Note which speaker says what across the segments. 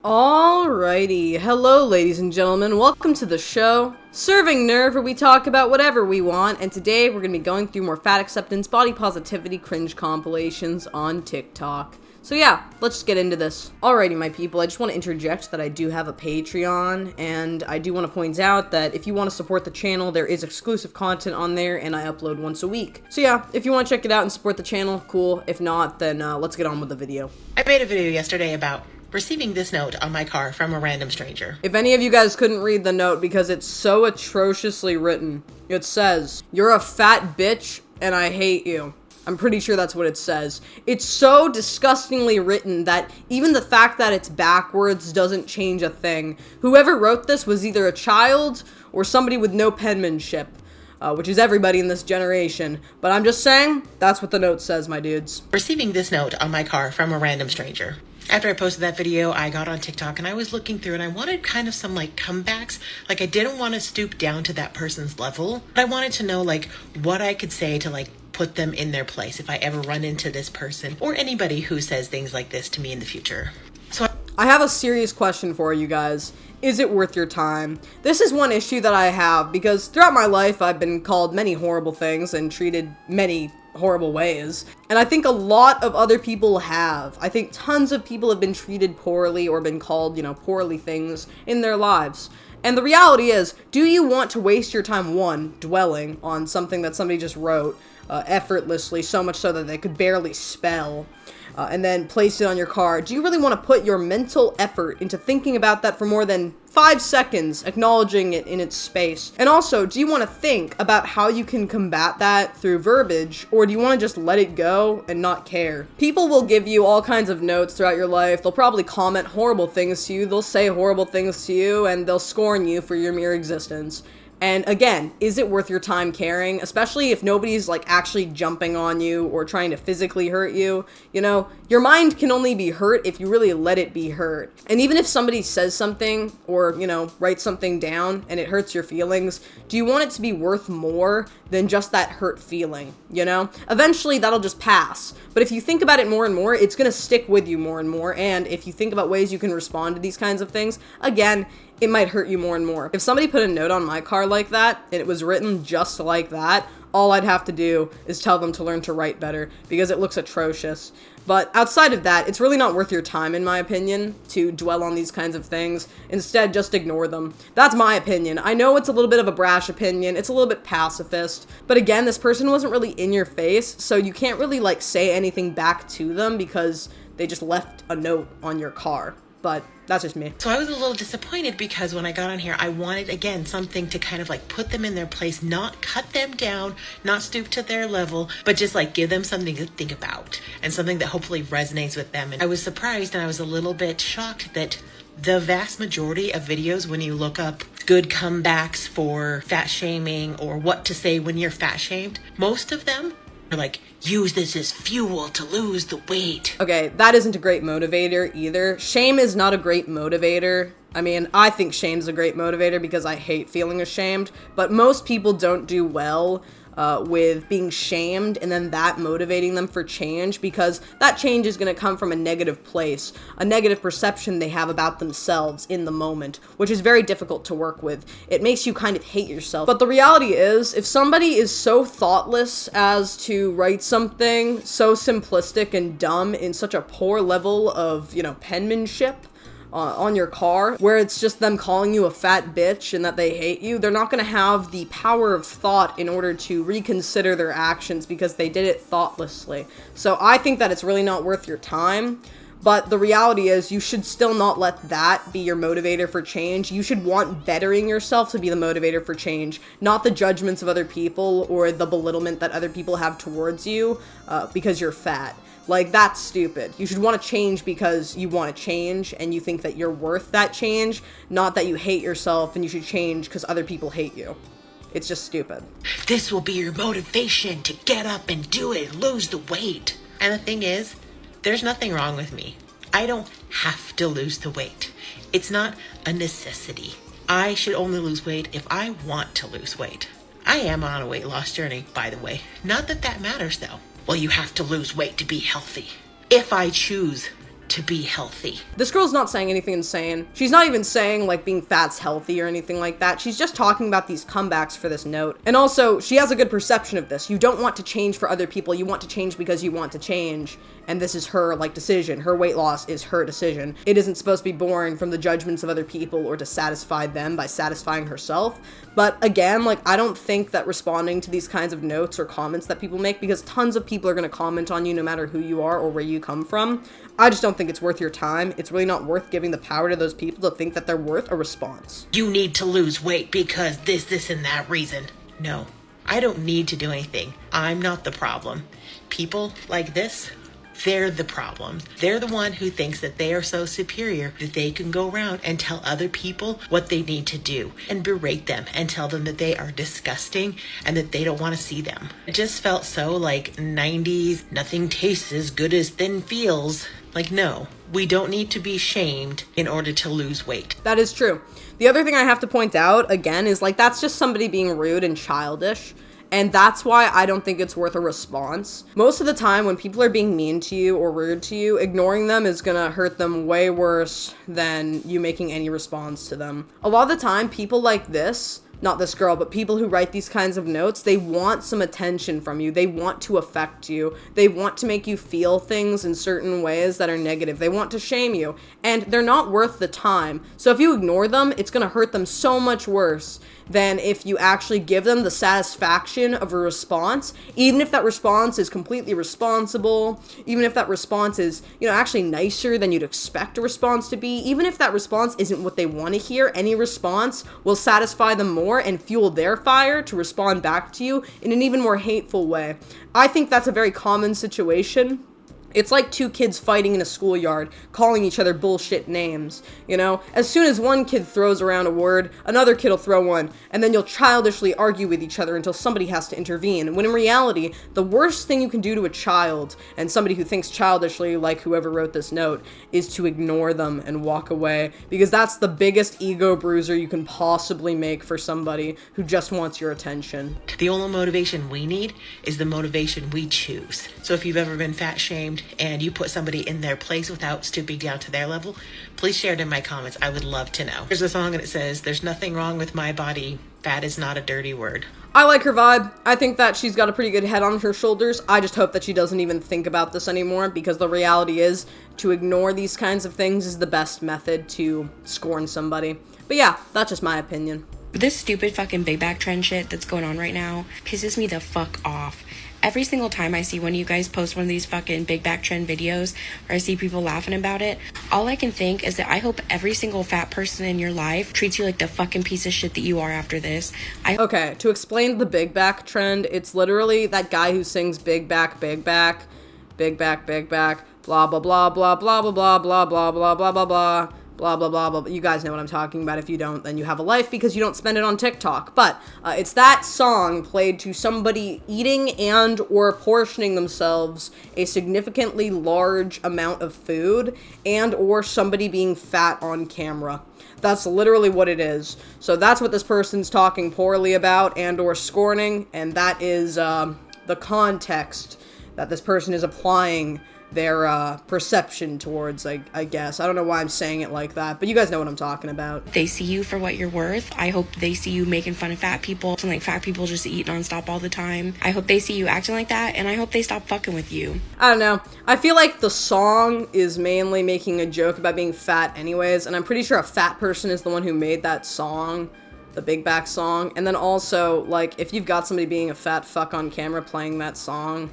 Speaker 1: Alrighty, hello ladies and gentlemen, welcome to the show, Serving Nerve, where we talk about whatever we want, and today we're going to be going through more fat acceptance, body positivity, cringe compilations on TikTok. So yeah, let's just get into this. Alrighty my people, I just want to interject that I do have a Patreon, and I do want to point out that if you want to support the channel, there is exclusive content on there, and I upload once a week. So yeah, if you want to check it out and support the channel, cool. If not, then let's get on with the video.
Speaker 2: I made a video yesterday about receiving this note on my car from a random stranger.
Speaker 1: If any of you guys couldn't read the note because it's so atrociously written, it says, "You're a fat bitch and I hate you." I'm pretty sure that's what it says. It's so disgustingly written that even the fact that it's backwards doesn't change a thing. Whoever wrote this was either a child or somebody with no penmanship. Which is everybody in this generation. But I'm just saying, that's what the note says, my dudes.
Speaker 2: Receiving this note on my car from a random stranger. After I posted that video, I got on TikTok and I was looking through and I wanted kind of some comebacks. I didn't want to stoop down to that person's level, but I wanted to know what I could say to put them in their place if I ever run into this person or anybody who says things like this to me in the future. So
Speaker 1: I have a serious question for you guys. Is it worth your time? This is one issue that I have because throughout my life I've been called many horrible things and treated many horrible ways. And I think a lot of other people have. I think tons of people have been treated poorly or been called, poorly things in their lives. And the reality is, do you want to waste your time, one, dwelling on something that somebody just wrote effortlessly, so much so that they could barely spell, and then place it on your car? Do you really want to put your mental effort into thinking about that for more than 5 seconds, acknowledging it in its space? And also, do you want to think about how you can combat that through verbiage, or do you want to just let it go and not care? People will give you all kinds of notes throughout your life. They'll probably comment horrible things to you, they'll say horrible things to you, and they'll scorn you for your mere existence. And again, is it worth your time caring? Especially if nobody's actually jumping on you or trying to physically hurt you. Your mind can only be hurt if you really let it be hurt. And even if somebody says something or, writes something down and it hurts your feelings, do you want it to be worth more than just that hurt feeling? Eventually that'll just pass. But if you think about it more and more, it's gonna stick with you more and more. And if you think about ways you can respond to these kinds of things, again, it might hurt you more and more. If somebody put a note on my car like that, and it was written just like that, all I'd have to do is tell them to learn to write better, because it looks atrocious. But outside of that, it's really not worth your time, in my opinion, to dwell on these kinds of things. Instead, just ignore them. That's my opinion. I know it's a little bit of a brash opinion, it's a little bit pacifist, but again, this person wasn't really in your face, so you can't really, say anything back to them because they just left a note on your car. But that's just me.
Speaker 2: So I was a little disappointed because when I got on here, I wanted, again, something to kind of put them in their place, not cut them down, not stoop to their level, but just give them something to think about and something that hopefully resonates with them. And I was surprised and I was a little bit shocked that the vast majority of videos, when you look up good comebacks for fat shaming or what to say when you're fat shamed, most of them are use this as fuel to lose the weight.
Speaker 1: Okay, that isn't a great motivator either. Shame is not a great motivator. I mean, I think shame's a great motivator because I hate feeling ashamed, but most people don't do well with being shamed and then that motivating them for change, because that change is going to come from a negative place, a negative perception they have about themselves in the moment, which is very difficult to work with. It makes you kind of hate yourself. But the reality is, if somebody is so thoughtless as to write something so simplistic and dumb in such a poor level of, penmanship, on your car, where it's just them calling you a fat bitch and that they hate you, they're not going to have the power of thought in order to reconsider their actions because they did it thoughtlessly. So I think that it's really not worth your time. But the reality is, you should still not let that be your motivator for change. You should want bettering yourself to be the motivator for change, not the judgments of other people or the belittlement that other people have towards you because you're fat. That's stupid. You should want to change because you want to change and you think that you're worth that change, not that you hate yourself and you should change because other people hate you. It's just stupid.
Speaker 2: This will be your motivation to get up and do it, lose the weight. And the thing is, there's nothing wrong with me. I don't have to lose the weight. It's not a necessity. I should only lose weight if I want to lose weight. I am on a weight loss journey, by the way. Not that that matters, though. Well, you have to lose weight to be healthy. If I choose to be healthy.
Speaker 1: This girl's not saying anything insane. She's not even saying like being fat's healthy or anything like that. She's just talking about these comebacks for this note. And also, she has a good perception of this. You don't want to change for other people. You want to change because you want to change. And this is her like decision. Her weight loss is her decision. It isn't supposed to be born from the judgments of other people or to satisfy them by satisfying herself. But again, like, I don't think that responding to these kinds of notes or comments that people make, because tons of people are going to comment on you no matter who you are or where you come from, I just don't think it's worth your time. It's really not worth giving the power to those people to think that they're worth a response.
Speaker 2: You need to lose weight because this, and that reason. No, I don't need to do anything. I'm not the problem. People like this, they're the problem. They're the one who thinks that they are so superior that they can go around and tell other people what they need to do and berate them and tell them that they are disgusting and that they don't want to see them. It just felt so like 90s, nothing tastes as good as thin feels. Like, no, we don't need to be shamed in order to lose weight.
Speaker 1: That is true. The other thing I have to point out, again, is like that's just somebody being rude and childish. And that's why I don't think it's worth a response. Most of the time when people are being mean to you or rude to you, ignoring them is gonna hurt them way worse than you making any response to them. A lot of the time, people like this, not this girl, but people who write these kinds of notes, they want some attention from you. They want to affect you. They want to make you feel things in certain ways that are negative. They want to shame you, and they're not worth the time. So if you ignore them, it's gonna hurt them so much worse than if you actually give them the satisfaction of a response, even if that response is completely responsible, even if that response is, actually nicer than you'd expect a response to be, even if that response isn't what they want to hear, any response will satisfy them more and fuel their fire to respond back to you in an even more hateful way. I think that's a very common situation. It's like two kids fighting in a schoolyard, calling each other bullshit names, As soon as one kid throws around a word, another kid will throw one, and then you'll childishly argue with each other until somebody has to intervene, when in reality, the worst thing you can do to a child, and somebody who thinks childishly like whoever wrote this note, is to ignore them and walk away, because that's the biggest ego bruiser you can possibly make for somebody who just wants your attention.
Speaker 2: The only motivation we need is the motivation we choose. So if you've ever been fat shamed, and you put somebody in their place without stooping down to their level, please share it in my comments. I would love to know. There's a song and it says, "There's nothing wrong with my body. Fat is not a dirty word."
Speaker 1: I like her vibe. I think that she's got a pretty good head on her shoulders. I just hope that she doesn't even think about this anymore, because the reality is, to ignore these kinds of things is the best method to scorn somebody. But yeah, that's just my opinion.
Speaker 3: This stupid fucking big back trend shit that's going on right now pisses me the fuck off. Every single time I see one of you guys post one of these fucking big back trend videos, or I see people laughing about it, all I can think is that I hope every single fat person in your life treats you like the fucking piece of shit that you are after this.
Speaker 1: Okay, to explain the big back trend, it's literally that guy who sings big back, big back, big back, big back, blah, blah, blah, blah, blah, blah, blah, blah, blah, blah, blah, blah, blah. Blah, blah, blah, blah. You guys know what I'm talking about. If you don't, then you have a life because you don't spend it on TikTok. But it's that song played to somebody eating and or portioning themselves a significantly large amount of food, and or somebody being fat on camera. That's literally what it is. So that's what this person's talking poorly about and or scorning, and that is the context that this person is applying their perception towards, I guess. I don't know why I'm saying it like that, but you guys know what I'm talking about.
Speaker 3: They see you for what you're worth. I hope they see you making fun of fat people, and like fat people just eat nonstop all the time. I hope they see you acting like that, and I hope they stop fucking with you.
Speaker 1: I don't know. I feel like the song is mainly making a joke about being fat anyways, and I'm pretty sure a fat person is the one who made that song, the Big Back song. And then also, like, if you've got somebody being a fat fuck on camera playing that song,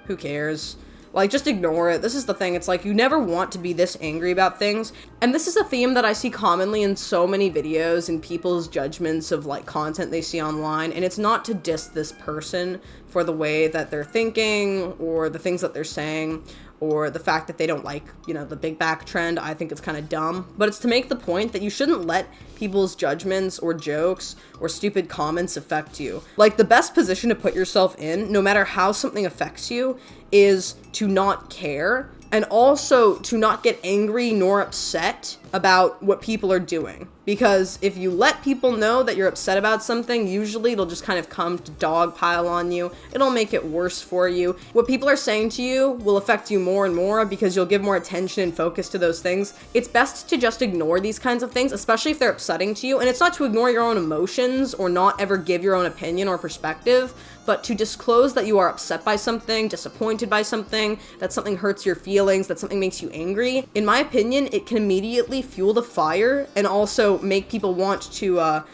Speaker 1: who cares? Like, just ignore it. This is the thing. It's like, you never want to be this angry about things. And this is a theme that I see commonly in so many videos and people's judgments of, like, content they see online. And it's not to diss this person for the way that they're thinking or the things that they're saying or the fact that they don't like, the big back trend. I think it's kind of dumb. But it's to make the point that you shouldn't let people's judgments or jokes or stupid comments affect you. Like, the best position to put yourself in, no matter how something affects you, is to not care, and also to not get angry nor upset about what people are doing. Because if you let people know that you're upset about something, usually it'll just kind of come to dogpile on you. It'll make it worse for you. What people are saying to you will affect you more and more because you'll give more attention and focus to those things. It's best to just ignore these kinds of things, especially if they're upsetting to you. And it's not to ignore your own emotions or not ever give your own opinion or perspective, but to disclose that you are upset by something, disappointed by something, that something hurts your feelings, that something makes you angry. In my opinion, it can immediately fuel the fire and also make people want to,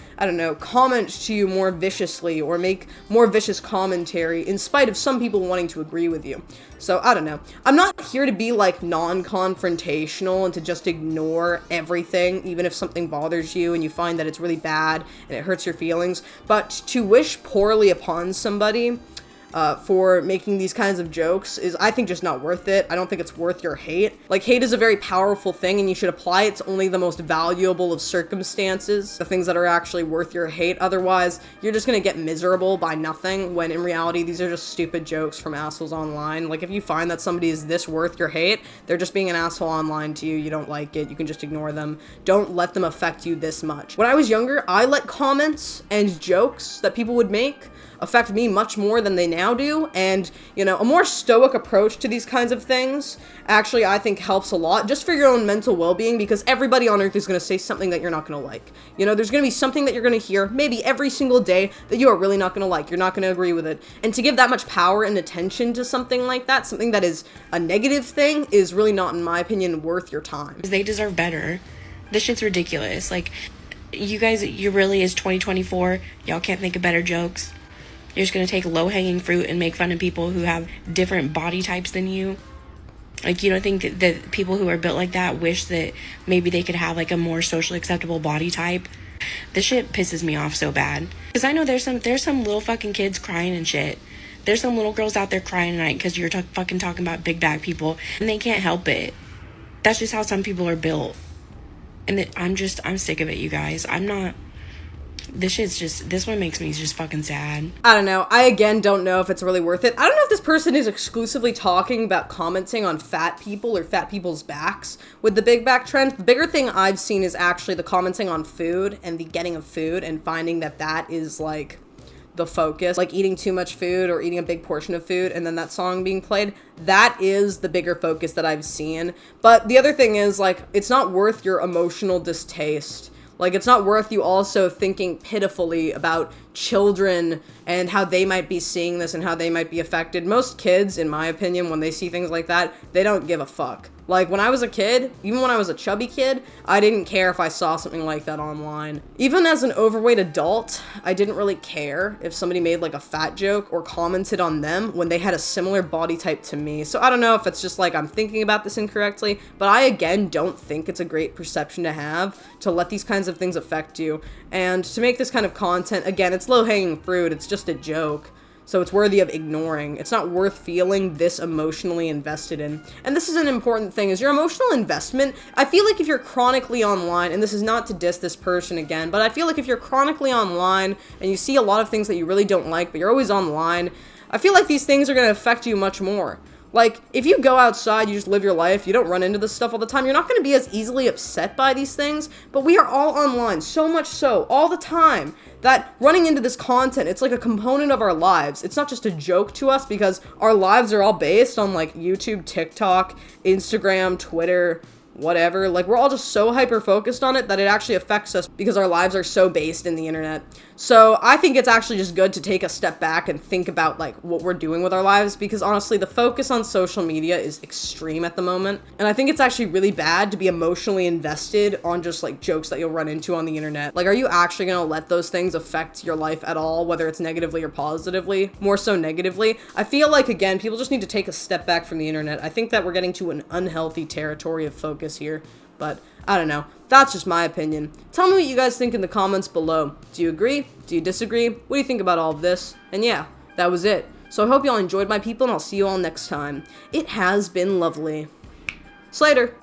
Speaker 1: comment to you more viciously or make more vicious commentary in spite of some people wanting to agree with you. So, I don't know. I'm not here to be, like, non-confrontational and to just ignore everything, even if something bothers you and you find that it's really bad and it hurts your feelings. But to wish poorly upon somebody for making these kinds of jokes is, I think, just not worth it. I don't think it's worth your hate. Like, hate is a very powerful thing, and you should apply it to only the most valuable of circumstances, the things that are actually worth your hate. Otherwise, you're just gonna get miserable by nothing, when in reality, these are just stupid jokes from assholes online. Like, if you find that somebody is this worth your hate, they're just being an asshole online to you, you don't like it, you can just ignore them. Don't let them affect you this much. When I was younger, I let comments and jokes that people would make affect me much more than they now do, and, a more stoic approach to these kinds of things actually, I think, helps a lot, just for your own mental well-being, because everybody on earth is going to say something that you're not going to like. There's going to be something that you're going to hear, maybe every single day, that you are really not going to like, you're not going to agree with it, and to give that much power and attention to something like that, something that is a negative thing, is really not, in my opinion, worth your time.
Speaker 3: They deserve better. This shit's ridiculous. Like, you guys, you really is 2024, y'all can't think of better jokes. You're just going to take low-hanging fruit and make fun of people who have different body types than you. Like, you don't think that people who are built like that wish that maybe they could have, like, a more socially acceptable body type? This shit pisses me off so bad. Because I know there's some little fucking kids crying and shit. There's some little girls out there crying tonight because you're fucking talking about big back people, and they can't help it. That's just how some people are built. And I'm sick of it, you guys. This one makes me just fucking sad.
Speaker 1: I don't know. I, again, don't know if it's really worth it. I don't know if this person is exclusively talking about commenting on fat people or fat people's backs with the big back trend. The bigger thing I've seen is actually the commenting on food and the getting of food and finding that is, like, the focus. Like, eating too much food or eating a big portion of food and then that song being played. That is the bigger focus that I've seen. But the other thing is, like, it's not worth your emotional distaste. Like, it's not worth you also thinking pitifully about children and how they might be seeing this and how they might be affected. Most kids, in my opinion, when they see things like that, they don't give a fuck. Like, when I was a kid, even when I was a chubby kid, I didn't care if I saw something like that online. Even as an overweight adult, I didn't really care if somebody made, like, a fat joke or commented on them when they had a similar body type to me. So I don't know if it's just, like, I'm thinking about this incorrectly, but I, again, don't think it's a great perception to have, to let these kinds of things affect you. And to make this kind of content, again, it's low-hanging fruit, it's just a joke. So it's worthy of ignoring. It's not worth feeling this emotionally invested in. And this is an important thing, is your emotional investment. I feel like if you're chronically online, and this is not to diss this person again, but I feel like if you're chronically online and you see a lot of things that you really don't like, but you're always online, I feel like these things are going to affect you much more. Like, if you go outside, you just live your life, you don't run into this stuff all the time, you're not going to be as easily upset by these things, but we are all online, so much so, all the time, that running into this content, it's like a component of our lives. It's not just a joke to us, because our lives are all based on, like, YouTube, TikTok, Instagram, Twitter, whatever. Like, we're all just so hyper-focused on it that it actually affects us because our lives are so based in the internet. So I think it's actually just good to take a step back and think about, like, what we're doing with our lives, because honestly, the focus on social media is extreme at the moment. And I think it's actually really bad to be emotionally invested on just, like, jokes that you'll run into on the internet. Like, are you actually gonna let those things affect your life at all, whether it's negatively or positively? More so negatively. I feel like, again, people just need to take a step back from the internet. I think that we're getting to an unhealthy territory of focus here, but I don't know. That's just my opinion. Tell me what you guys think in the comments below. Do you agree? Do you disagree? What do you think about all of this? And yeah, that was it. So I hope y'all enjoyed, my people, and I'll see you all next time. It has been lovely. Slater.